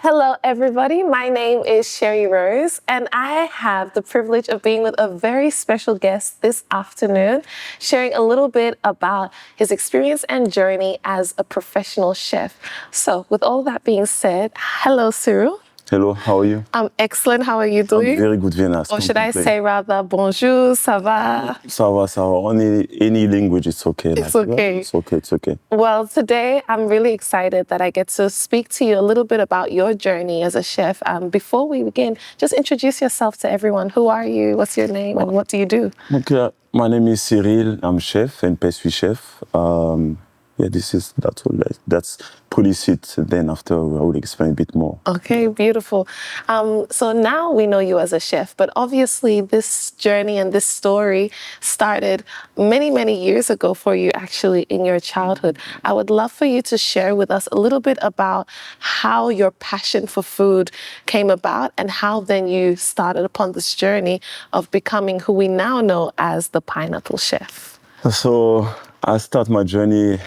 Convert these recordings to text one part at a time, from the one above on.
Hello, everybody. My name is Sherry Rose, and I have the privilege of being with a very special guest this afternoon, sharing a little bit about his experience and journey as a professional chef. So, with all that being said, hello, Cyril. Hello, how are you? I'm excellent. How are you I'm doing? very good, Vienna. Or should I say rather, bonjour, ça va? Ça va, ça va. Any language, it's okay. It's okay. It's okay, it's okay. Well, today I'm really excited that I get to speak to you a little bit about your journey as a chef. Before we begin, just introduce yourself to everyone. Who are you? What's your name? And what do you do? Okay, my name is Cyril. I'm chef and pastry chef. That's all. That's pretty it. Then after, I will explain a bit more. Okay, beautiful. So now we know you as a chef, but obviously this journey and this story started many, many years ago for you, actually, in your childhood. I would love for you to share with us a little bit about how your passion for food came about and how then you started upon this journey of becoming who we now know as the Pineapple Chef. So I start my journey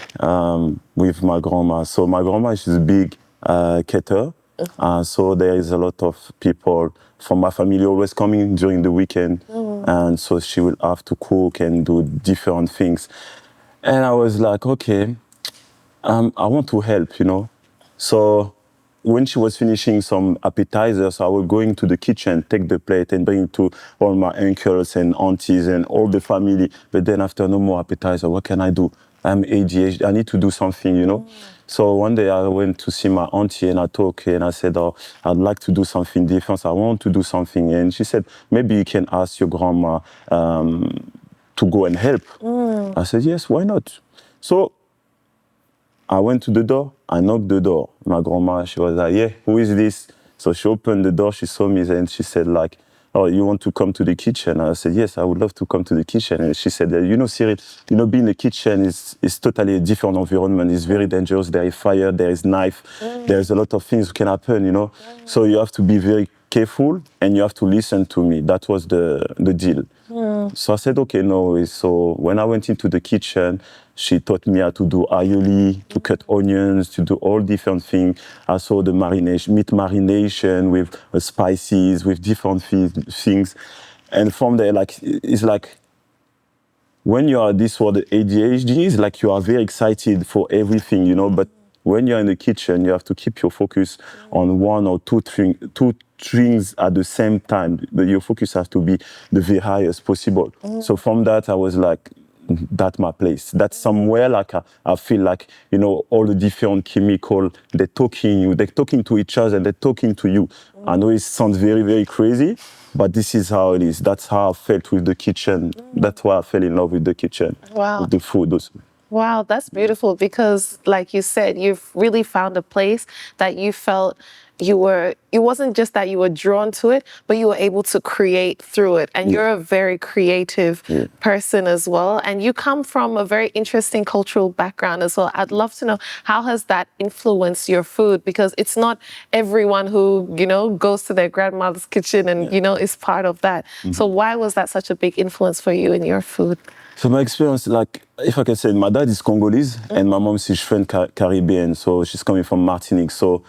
with my grandma. So my grandma, she's a big caterer. So there is a lot of people from my family always coming during the weekend. And so she will have to cook and do different things. And I was like, okay, I want to help, you know. So when she was finishing some appetizers, I was going to the kitchen, take the plate and bring it to all my uncles and aunties and all the family. But then after no more appetizer, what can I do? I'm ADHD, I need to do something, you know? So one day I went to see my auntie and I talked and I said, oh, I'd like to do something different. I want to do something. And she said, maybe you can ask your grandma to go and help. I said, yes, why not? So I went to the door, I knocked the door. My grandma, she was like, yeah, who is this? So she opened the door, she saw me and she said like, oh, you want to come to the kitchen? I said, yes, I would love to come to the kitchen. And she said, you know, Cyril, you know, being in the kitchen is totally a different environment. It's very dangerous. There is fire, there is knife, there's a lot of things can happen, you know. So you have to be very careful and you have to listen to me. That was the deal. So I said, okay, no. So when I went into the kitchen, she taught me how to do aioli, to cut onions, to do all different things. I saw the marination, meat marination with spices, with different things. And from there, like, it's like, when you are this word ADHD, it's like you are very excited for everything, you know, but when you're in the kitchen, you have to keep your focus on one or two things at the same time. But your focus has to be the very highest possible. So from that, I was like, that's my place. That's somewhere like I feel like, you know, all the different chemical, they're talking to each other, they're talking to you. I know it sounds very, very crazy, but this is how it is. That's how I felt with the kitchen. That's why I fell in love with the kitchen, with the food. Wow, that's beautiful because, like you said, you've really found a place that you felt it wasn't just that you were drawn to it, but you were able to create through it. And you're a very creative person as well. And you come from a very interesting cultural background as well. I'd love to know, how has that influenced your food? Because it's not everyone who, you know, goes to their grandmother's kitchen and, you know, is part of that. So why was that such a big influence for you in your food? So my experience, like, if I can say, my dad is Congolese and my mom is French Caribbean, so she's coming from Martinique. So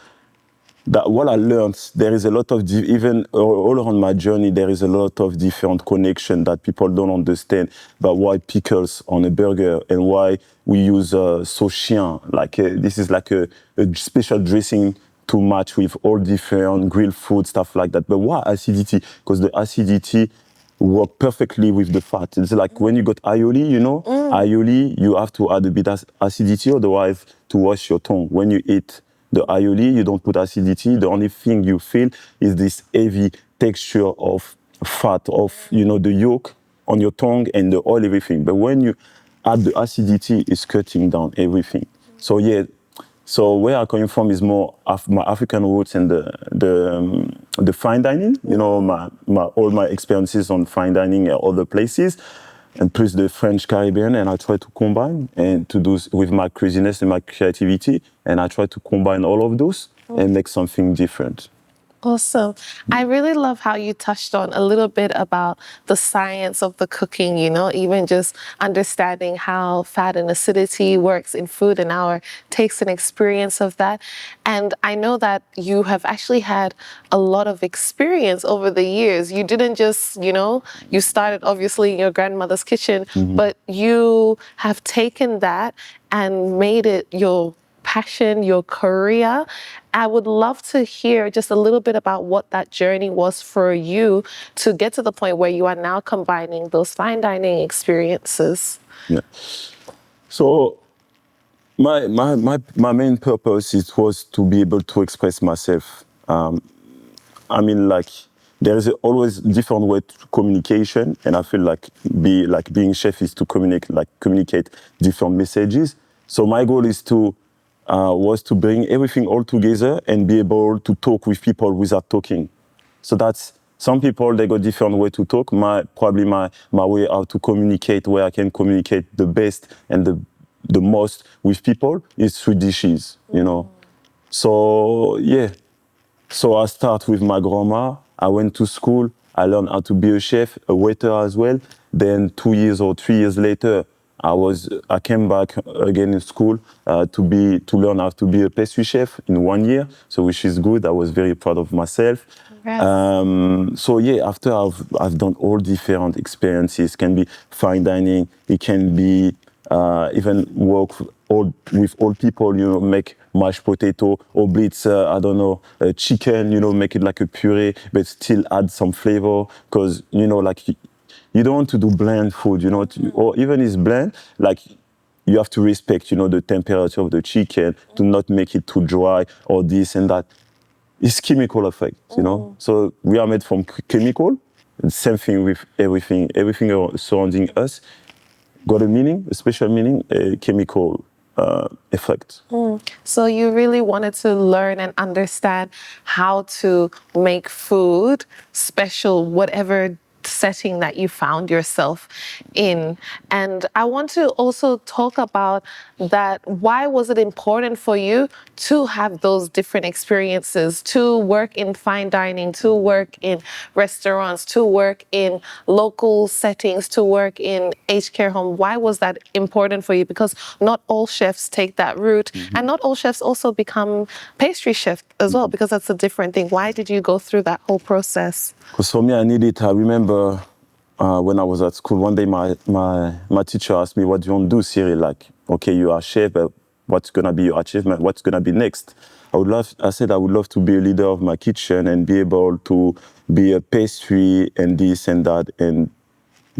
that what I learned, there is a lot of, even all around my journey, there is a lot of different connection that people don't understand about why pickles on a burger and why we use sauchien. Like, this is like a special dressing to match with all different grilled food, stuff like that. But why acidity? Because the acidity work perfectly with the fat. It's like when you got aioli, you know, aioli, you have to add a bit of acidity, otherwise to wash your tongue. When you eat the aioli, you don't put acidity. The only thing you feel is this heavy texture of fat, of, you know, the yolk on your tongue and the oil, everything. But when you add the acidity, it's cutting down everything. So yeah, so where I'm coming from is more my African roots and the fine dining. You know, all my experiences on fine dining at other places, and plus the French Caribbean, and I try to combine and to do with my craziness and my creativity, and I try to combine all of those and make something different. Awesome. I really love how you touched on a little bit about the science of the cooking, even just understanding how fat and acidity works in food and our taste and experience of that. And I know that you have actually had a lot of experience over the years. You didn't just, you started obviously in your grandmother's kitchen, but you have taken that and made it your passion, your career. I would love to hear just a little bit about what that journey was for you to get to the point where you are now combining those fine dining experiences. Yeah. So my main purpose was to be able to express myself. I mean, like, there is always different way to communication, and I feel like being chef is to communicate different messages. So my goal is to was to bring everything all together and be able to talk with people without talking. So that's some people they got different way to talk. My way how to communicate, where I can communicate the best and the most with people is through dishes. So yeah. So I start with my grandma. I went to school. I learned how to be a chef, a waiter as well. Then 2 years or 3 years later, I came back again in school to learn how to be a pastry chef in 1 year. So which is good. I was very proud of myself. Congrats. So yeah, after I've done all different experiences. It can be fine dining. It can be even work with old people. Make mashed potato or blitz. I don't know, chicken. Make it like a puree, but still add some flavor. Because like you don't want to do bland food. Or even it's bland, like. You have to respect, the temperature of the chicken to not make it too dry or this and that. It's chemical effect. So we are made from chemical. Same thing with everything. Everything surrounding us got a meaning, a special meaning, a chemical effect. So you really wanted to learn and understand how to make food special, whatever setting that you found yourself in. And I want to also talk about that. Why was it important for you to have those different experiences, to work in fine dining, to work in restaurants, to work in local settings, to work in aged care home? Why was that important for you? Because not all chefs take that route, and not all chefs also become pastry chefs as well, because that's a different thing. Why did you go through that whole process? Because for me, I need it. I remember when I was at school, one day my teacher asked me, what do you want to do, Cyril? Like, okay, you are a chef, but what's going to be your achievement? What's going to be next? I said I would love to be a leader of my kitchen and be able to be a pastry and this and that and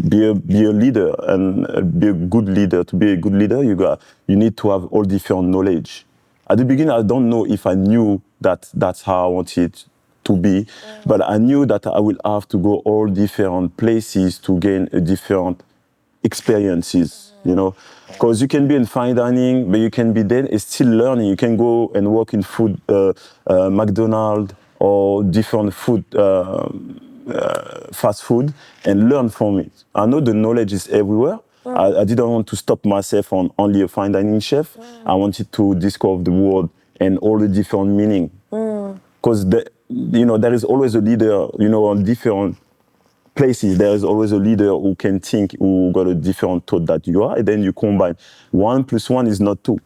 be a leader and be a good leader. To be a good leader, you need to have all different knowledge. At the beginning, I don't know if I knew that that's how I wanted to be, but I knew that I will have to go all different places to gain a different experiences. Because you can be in fine dining, but you can be there and still learning. You can go and work in food, McDonald's or different food. Fast food and learn from it. I know the knowledge is everywhere. I didn't want to stop myself on only a fine dining chef. I wanted to discover the world and all the different meaning. Because there is always a leader, on different places. There is always a leader who can think, who got a different thought that you are, and then you combine. 1 + 1 is not 2.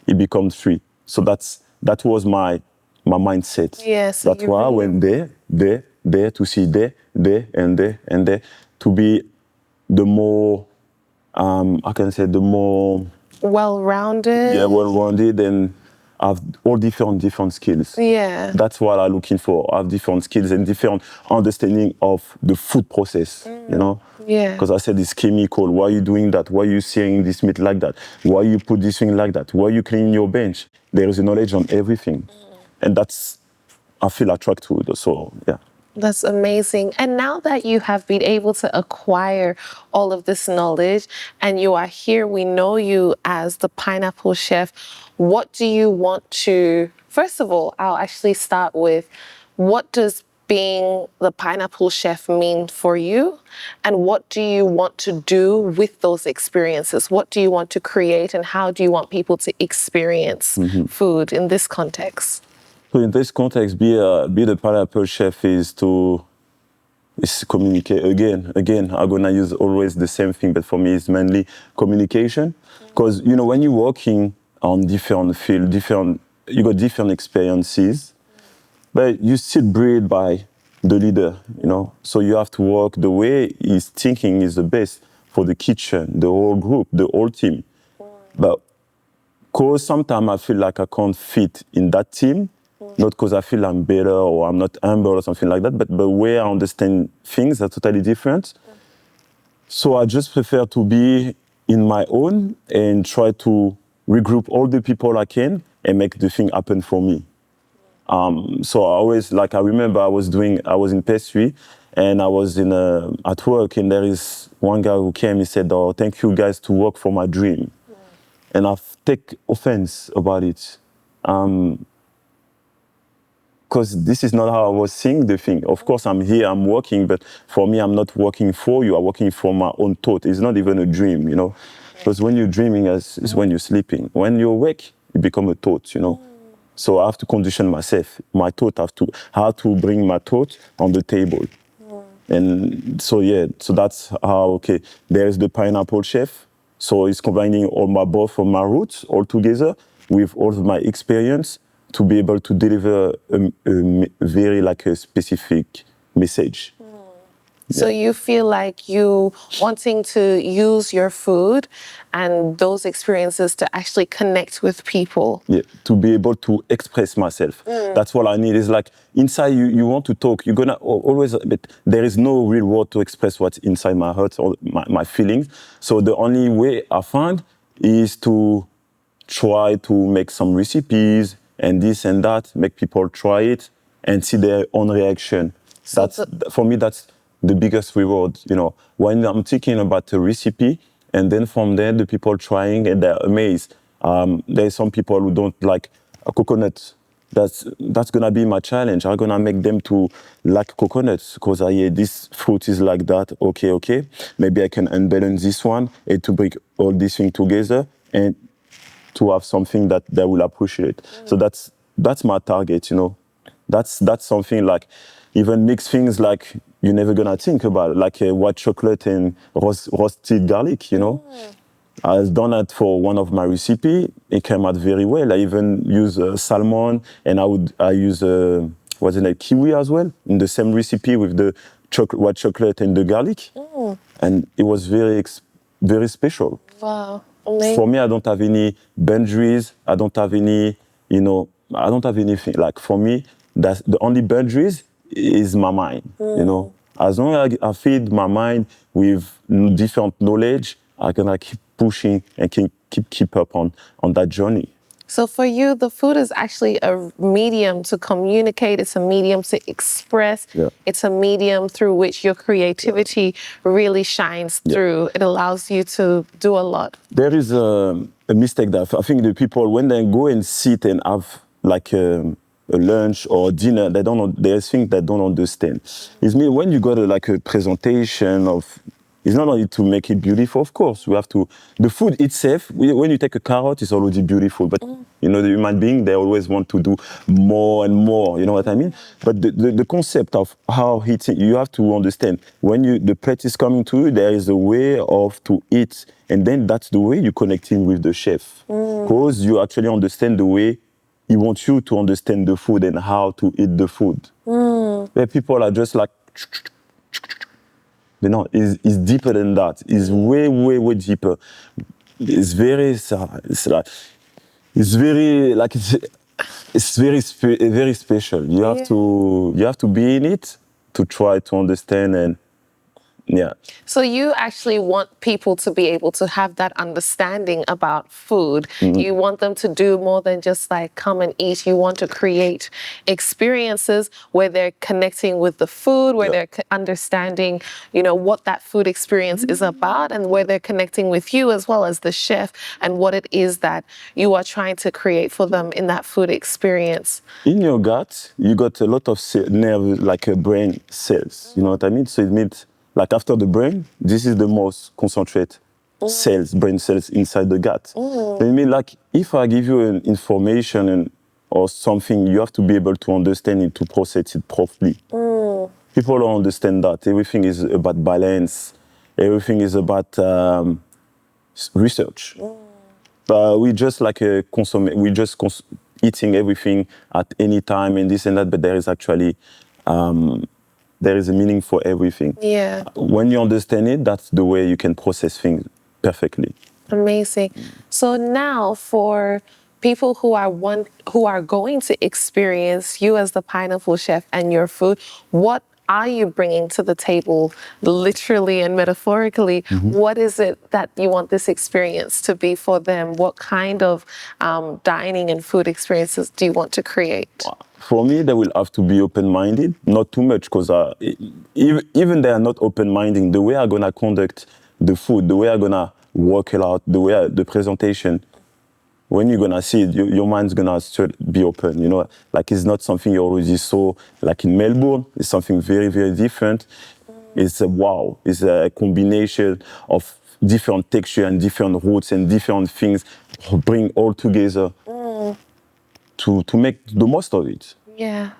It becomes 3. So that was my mindset. Yes. That's why I went there to see there, and there to be the more, I can say the more well-rounded. Yeah, well-rounded and have all different skills. Yeah. That's what I'm looking for. Have different skills and different understanding of the food process. Yeah. Because I said it's chemical. Why are you doing that? Why are you searing this meat like that? Why you put this thing like that? Why are you cleaning your bench? There is a knowledge on everything, and I feel attracted to it. So yeah. That's amazing. And now that you have been able to acquire all of this knowledge and you are here, we know you as the Pineapple Chef. What do you want to, first of all, I'll actually start with, what does being the Pineapple Chef mean for you? And what do you want to do with those experiences? What do you want to create and how do you want people to experience food in this context? So in this context, be the pineapple chef is to communicate again. I'm gonna use always the same thing, but for me it's mainly communication. Because you know when you're working on different field, you got different experiences, but you still breed by the leader, you know. So you have to work the way he's thinking is the best for the kitchen, the whole group, the whole team. But because sometimes I feel like I can't fit in that team, not because I feel I'm better or I'm not humble or something like that, but the way I understand things are totally different. So I just prefer to be in my own and try to regroup all the people I can and make the thing happen for me. So I always, like, I remember I was in pastry and I was at work, and there is one guy who came, he said, "Oh, thank you guys to work for my dream." And I take offense about it. Because this is not how I was seeing the thing. Of course, I'm here, I'm working, but for me, I'm not working for you. I'm working for my own thought. It's not even a dream, you know. Because when you're dreaming, is when you're sleeping. When you're awake, you become a thought, you know. So I have to condition myself. My thought how to bring my thought on the table. And so yeah, so that's how, okay, there's the pineapple chef. So it's combining both of my roots all together with all of my experience to be able to deliver very like a specific message. So you feel like you wanting to use your food and those experiences to actually connect with people. Yeah, to be able to express myself. That's what I need. It's like inside you want to talk. You're gonna always, but there is no real word to express what's inside my heart or my feelings. So the only way I find is to try to make some recipes and this and that, make people try it and see their own reaction. So For me, that's the biggest reward, you know, when I'm thinking about a recipe and then from there, the people trying and they're amazed. There's some people who don't like a coconut. That's gonna be my challenge. I'm gonna make them to like coconuts because this fruit is like that. Okay. Maybe I can unbalance this one and to bring all these things together and to have something that they will appreciate. So that's my target, you know. That's something like even mix things like you're never gonna think about, like white chocolate and roasted garlic, you know. I've done that for one of my recipe. It came out very well. I even use salmon, and I use what's it, kiwi as well in the same recipe with the white chocolate and the garlic, and it was very special. Wow, amazing. For me, I don't have any boundaries. I don't have any, you know, I don't have anything. Like for me, that's the only boundaries is my mind, you know. As long as I feed my mind with different knowledge, I can like keep pushing and can keep up on that journey. So for you, the food is actually a medium to communicate. It's a medium to express. Yeah. It's a medium through which your creativity really shines through. It allows you to do a lot. There is a mistake that I think the people, when they go and sit and have like a lunch or dinner, there's things they don't understand. It's me when you got like a presentation of, it's not only to make it beautiful, of course. We have to, the food itself, when you take a carrot, it's already beautiful. But, you know, the human being, they always want to do more and more, you know what I mean? But the concept of how eating, you have to understand, when the plate is coming to you, there is a way of to eat. And then that's the way you're connecting with the chef. Because you actually understand the way he wants you to understand the food and how to eat the food. Where people are just like, but no, it's deeper than that. It's way deeper. It's very very special. You have to be in it to try to understand and yeah. So you actually want people to be able to have that understanding about food. You want them to do more than just like come and eat. You want to create experiences where they're connecting with the food, where they're understanding, you know, what that food experience is about, and where they're connecting with you as well as the chef and what it is that you are trying to create for them in that food experience. In your gut, you got a lot of nerve, like brain cells. You know what I mean? So it means like after the brain, this is the most concentrated brain cells inside the gut. So it means like if I give you an information and or something, you have to be able to understand it to process it properly. People don't understand that. Everything is about balance. Everything is about research. We just like a we just eating everything at any time and this and that, but there is actually there is a meaning for everything. Yeah. When you understand it, that's the way you can process things perfectly. Amazing. So now for people who are going to experience you as the pineapple chef and your food, what are you bringing to the table, literally and metaphorically? What is it that you want this experience to be for them? What kind of dining and food experiences do you want to create? For me, they will have to be open-minded, not too much, because even they are not open-minded, the way I'm gonna conduct the food, the way I'm gonna work it out, the way the presentation, when you're gonna see it, your mind's gonna be open. You know, like it's not something you already saw. Like in Melbourne, it's something very, very different. It's a wow. It's a combination of different texture and different roots and different things, bring all together to make the most of it. Yeah,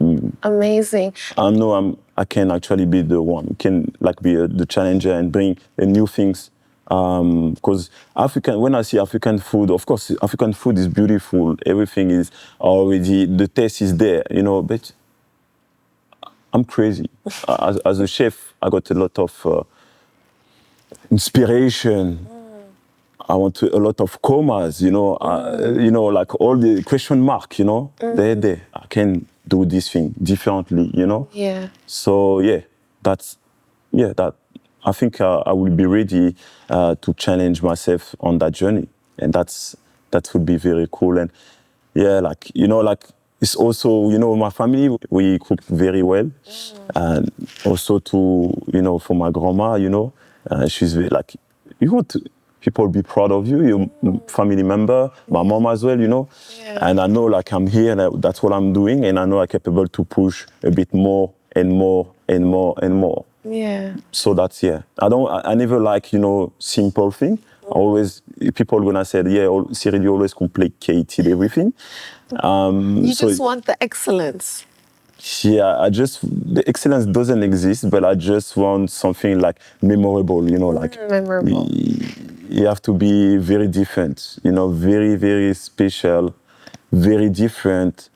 amazing. I know I can actually be the one who can like be the challenger and bring new things. Because when I see African food, of course, African food is beautiful. Everything is already, the taste is there, you know, but I'm crazy. As a chef, I got a lot of inspiration. I want a lot of commas, you know, like all the question mark, you know, they're there. I can do this thing differently, you know. Yeah. So yeah, that I think I will be ready to challenge myself on that journey, and that would be very cool. And yeah, like you know, like it's also my family, we cook very well, and also for my grandma, she's very, like you want to, people be proud of you, your family member, my mom as well, Yeah. and I know like I'm here and that's what I'm doing, and I know I'm capable to push a bit more and more and more and more. Yeah. So that's, yeah. I never like, simple thing. Always, people gonna say, yeah, Cyril, you always complicated everything. You so, just want the excellence. yeah, the excellence doesn't exist, but I just want something like memorable, like. Memorable. You have to be very different, very, very special, very different,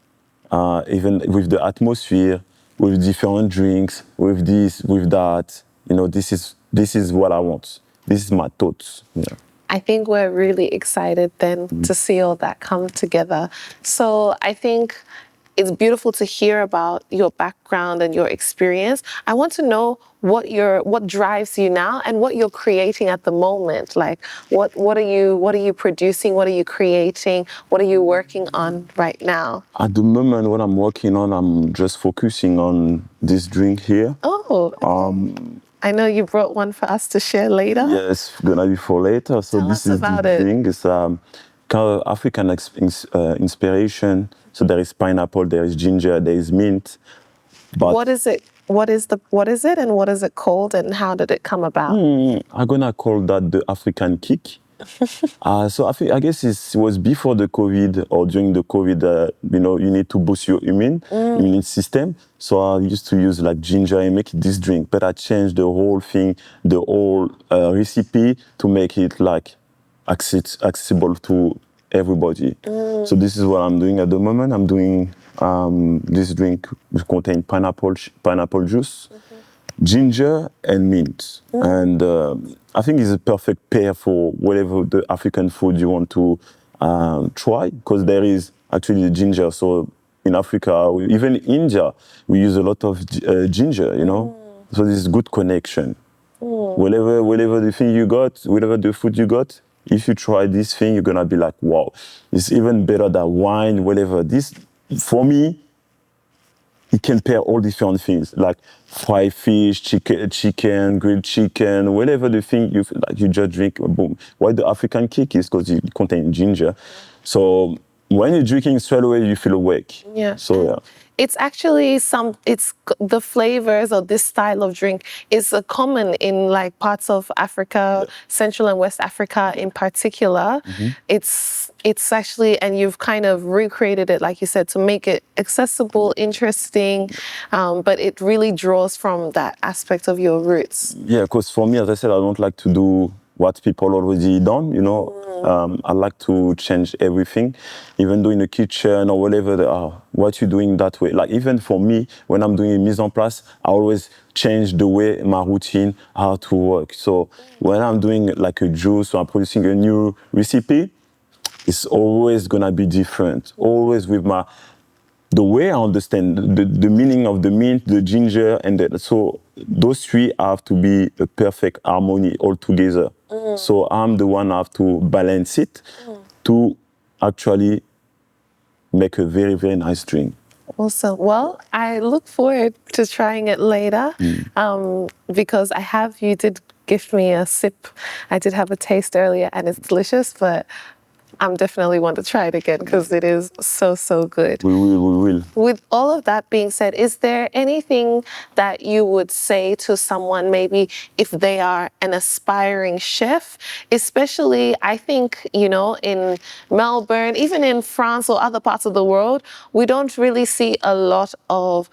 even with the atmosphere, with different drinks, with this, with that. This is what I want. This is my thoughts. Yeah. I think we're really excited then to see all that come together. So I think it's beautiful to hear about your background and your experience. I want to know what drives you now and what you're creating at the moment. Like what are you producing? What are you creating? What are you working on right now? At the moment, what I'm working on, I'm just focusing on this drink here. Oh, I know you brought one for us to share later. Yes, gonna be for later. So Tell this us is the about it. drink. It's kind of African inspiration. So there is pineapple, there is ginger, there is mint. But What is it? What is it and what is it called and how did it come about? I'm gonna call that the African kick. So I guess it was before the COVID or during the COVID. You need to boost your immune system. So I used to use like ginger and make this drink, but I changed the whole thing, the whole recipe to make it like accessible to everybody. So this is what I'm doing at the moment. I'm doing this drink which contains pineapple juice, ginger and mint. And I think it's a perfect pair for whatever the African food you want to try, because there is actually the ginger. So in Africa, even India, we use a lot of ginger, So this is good connection. Whatever the thing you got, whatever the food you got, if you try this thing, you're gonna be like, wow, it's even better than wine, whatever. This, for me, it can pair all different things, like fried fish, chicken, grilled chicken, whatever the thing you just drink, boom. Why the African kick is because it contains ginger. So when you're drinking straight away, you feel awake. Yeah. So yeah. It's actually the flavors of this style of drink is common in like parts of Africa, Central and West Africa in particular. It's actually, and you've kind of recreated it, like you said, to make it accessible, interesting, but it really draws from that aspect of your roots. Yeah, because for me, as I said, I don't like to do what people already done, you know. I like to change everything, even though in the kitchen or whatever, what you're doing that way. Like even for me, when I'm doing a mise en place, I always change the way, my routine, how to work. So when I'm doing like a juice or I'm producing a new recipe, it's always gonna be different. Always with the way I understand the meaning of the mint, the ginger, and so those three have to be a perfect harmony all together. So I'm the one have to balance it to actually make a very, very nice drink. Awesome. Well, I look forward to trying it later because you did gift me a sip. I did have a taste earlier and it's delicious, but I'm definitely want to try it again because it is so, so good. We will. With all of that being said, is there anything that you would say to someone, maybe if they are an aspiring chef, especially, I think, in Melbourne, even in France or other parts of the world, we don't really see a lot of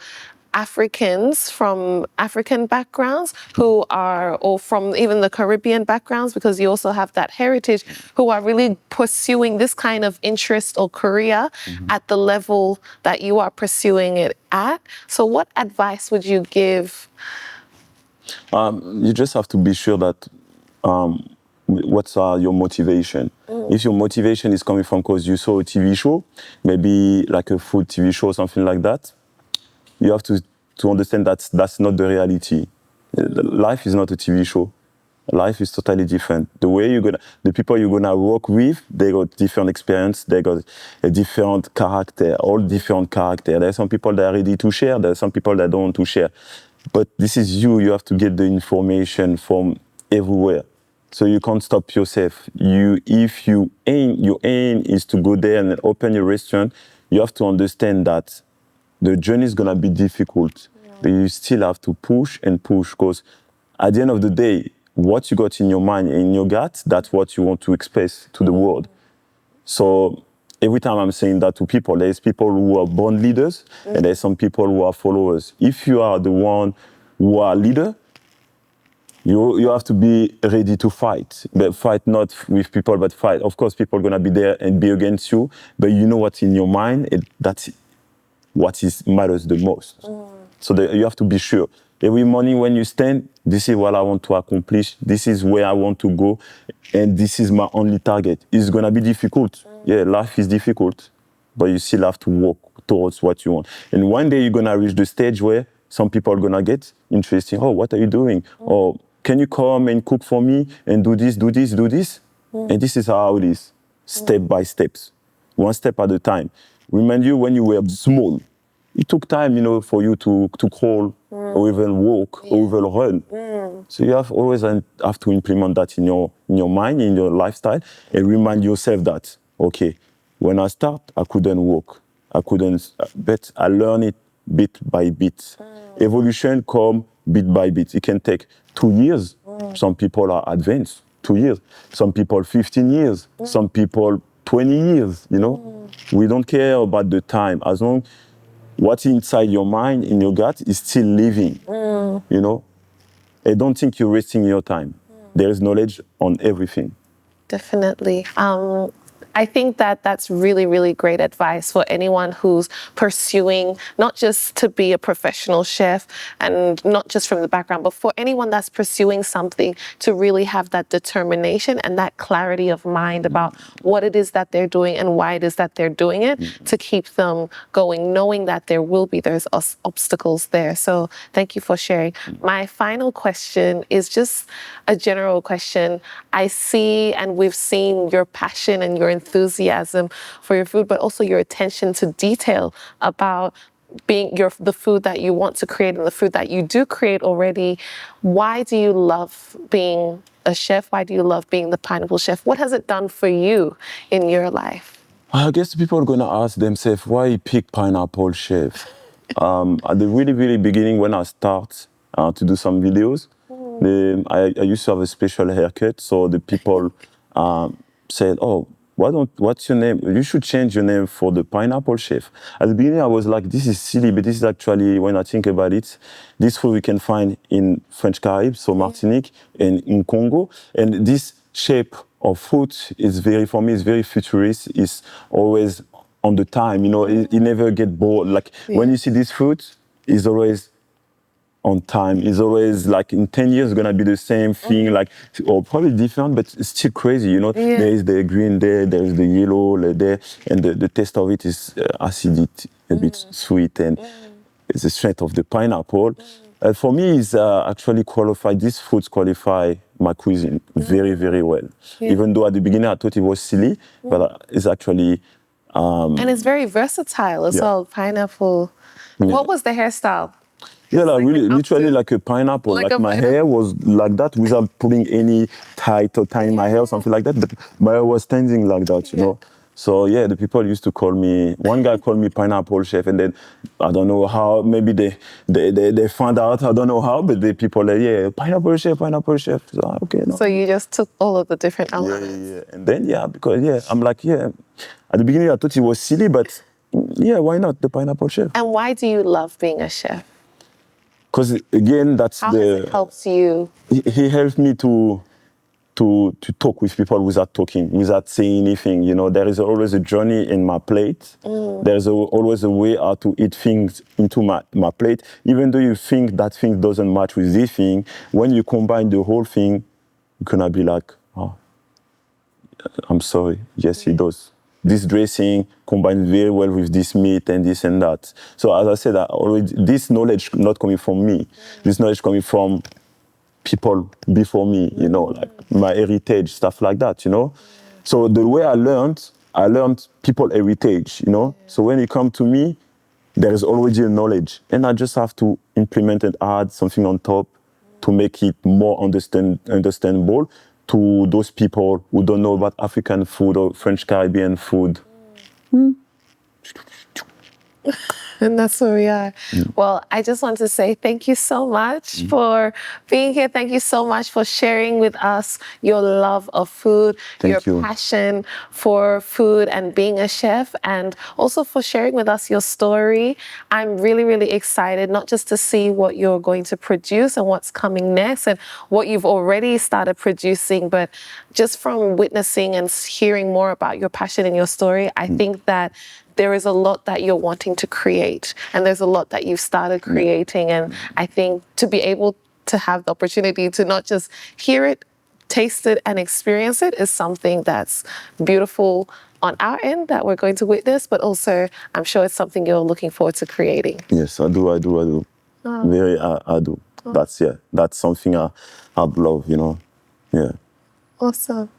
Africans from African backgrounds or from even the Caribbean backgrounds, because you also have that heritage, who are really pursuing this kind of interest or career at the level that you are pursuing it at. So what advice would you give? You just have to be sure that what's your motivation. If your motivation is coming from because you saw a TV show, maybe like a food TV show or something like that, you have to understand that that's not the reality. Life is not a TV show. Life is totally different. The people you're gonna work with, they got different experience, they got a different character, all different character. There are some people that are ready to share, there are some people that don't want to share. But this is you have to get the information from everywhere. So you can't stop yourself. If your aim is to go there and open your restaurant, you have to understand that the journey is gonna be difficult, but you still have to push and push, because at the end of the day, what you got in your mind, in your gut, that's what you want to express to the world. So every time I'm saying that to people, there's people who are born leaders and there's some people who are followers. If you are the one who are leader, you have to be ready to fight. But fight not with people, but fight. Of course, people are gonna be there and be against you, but you know what's in your mind, that's what matters the most. So you have to be sure. Every morning when you stand, this is what I want to accomplish, this is where I want to go, and this is my only target. It's gonna be difficult. Yeah, life is difficult, but you still have to work towards what you want. And one day you're gonna reach the stage where some people are gonna get interested. Oh, what are you doing? Or can you come and cook for me and do this, do this, do this? And this is how it is, step by steps, one step at a time. Remind you when you were small, it took time, for you to crawl or even walk or even run. So you always have to implement that in your mind, in your lifestyle, and remind yourself that, okay, when I start, I couldn't walk, but I learned it bit by bit. Evolution come bit by bit. It can take 2 years. Some people are advanced, 2 years. Some people 15 years. Some people 20 years, We don't care about the time. As long what's inside your mind, in your gut, is still living, I don't think you're wasting your time. There is knowledge on everything. Definitely. I think that that's really, really great advice for anyone who's pursuing not just to be a professional chef and not just from the background, but for anyone that's pursuing something to really have that determination and that clarity of mind about what it is that they're doing and why it is that they're doing it, to keep them going, knowing that there's obstacles there. So thank you for sharing. My final question is just a general question. I see and we've seen your passion and your enthusiasm for your food, but also your attention to detail about the food that you want to create and the food that you do create already. Why do you love being a chef? Why do you love being the Pineapple Chef? What has it done for you in your life? I guess people are gonna ask themselves why he pick pineapple chef. At the really, really beginning, when I start to do some videos, I used to have a special haircut, so the people said, "Oh, what's your name? You should change your name for the pineapple chef." At the beginning, I was like, "This is silly," but this is actually, when I think about it, this food we can find in French Caribbean, so Martinique, and in Congo, and this shape of fruit is very, for me, it's very futurist. It's always on the time, it never get bored. Like when you see this fruit, it's always on time. It's always like in 10 years, it's gonna be the same thing, like, or probably different, but it's still crazy, Yeah. There is the green there is the yellow there, and the taste of it is acidic, a bit sweet, and it's the strength of the pineapple. For me, it's actually qualified, these fruits qualify my cuisine very, very well. Yeah. Even though at the beginning I thought it was silly, but it's actually... and it's very versatile as Yeah. well, pineapple. What was the hairstyle? Yeah, like like really, an literally updo? like a pineapple. Like Like a my hair was like that without putting any tight or tying my hair or something like that. But my hair was standing like that, Yeah. So yeah, the people used to call me, one guy called me pineapple chef, and then I don't know how, maybe they found out, I don't know how, but the people like, yeah, pineapple chef, pineapple chef. So, okay, no. So you just took all of the different Yeah, elements. yeah. And then, because I'm like, yeah, at the beginning I thought it was silly, but yeah, why not the pineapple chef? And why do you love being a chef? Because again, that's How has it helped you? he helped me to talk with people without talking, without saying anything. There is always a journey in my plate. There's always a way how to eat things into my plate. Even though you think that thing doesn't match with this thing, when you combine the whole thing, you're gonna be like, oh, I'm sorry. Yes, it does. This dressing combines very well with this meat and this and that. So as I said, this knowledge not coming from me. This knowledge coming from people before me, like my heritage, stuff like that, So the way I learned people heritage, So when it comes to me, there is already a knowledge, and I just have to implement and add something on top to make it more understandable to those people who don't know about African food or French Caribbean food. And that's where we are. Well, I just want to say thank you so much for being here. Thank you so much for sharing with us your love of food, Thank your you. passion for food and being a chef, and also for sharing with us your story. I'm really, really excited, not just to see what you're going to produce and what's coming next and what you've already started producing, but just from witnessing and hearing more about your passion and your story, I think that there is a lot that you're wanting to create, and there's a lot that you've started creating. And I think to be able to have the opportunity to not just hear it, taste it, and experience it is something that's beautiful on our end that we're going to witness, but also I'm sure it's something you're looking forward to creating. Yes, I do. Very, I do. That's something I'd love, Yeah. Awesome.